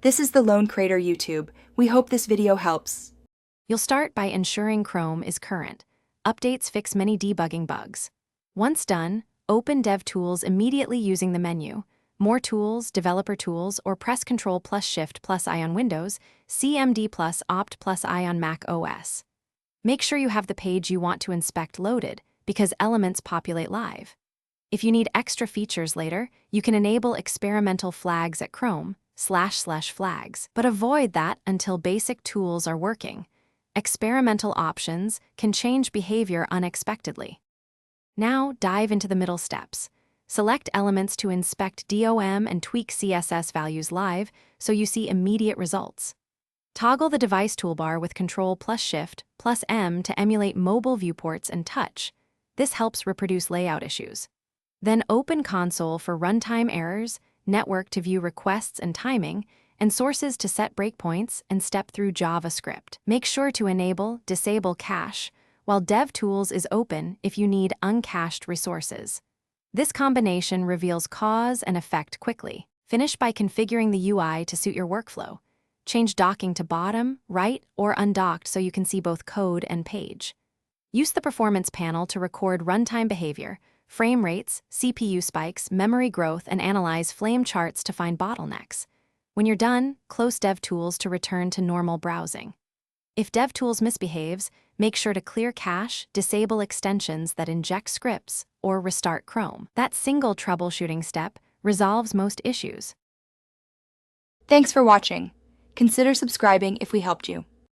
This is the Lone Crater YouTube. We hope this video helps. You'll start by ensuring Chrome is current. Updates fix many debugging bugs. Once done, open DevTools immediately using the menu. More tools, developer tools, or press Ctrl+Shift+I on Windows, CMD+Opt+I on Mac OS. Make sure you have the page you want to inspect loaded, because elements populate live. If you need extra features later, you can enable experimental flags at Chrome//flags, but avoid that until basic tools are working. Experimental options can change behavior unexpectedly. Now dive into the middle steps. Select elements to inspect DOM and tweak CSS values live so you see immediate results. Toggle the device toolbar with Ctrl+Shift+M to emulate mobile viewports and touch. This helps reproduce layout issues. Then open console for runtime errors, network to view requests and timing, and sources to set breakpoints and step through JavaScript. Make sure to disable cache, while DevTools is open if you need uncached resources. This combination reveals cause and effect quickly. Finish by configuring the UI to suit your workflow. Change docking to bottom, right, or undocked so you can see both code and page. Use the performance panel to record runtime behavior, frame rates, CPU spikes, memory growth, and analyze flame charts to find bottlenecks. When you're done, close DevTools to return to normal browsing. If DevTools misbehaves, make sure to clear cache, disable extensions that inject scripts, or restart Chrome. That single troubleshooting step resolves most issues. Thanks for watching. Consider subscribing if we helped you.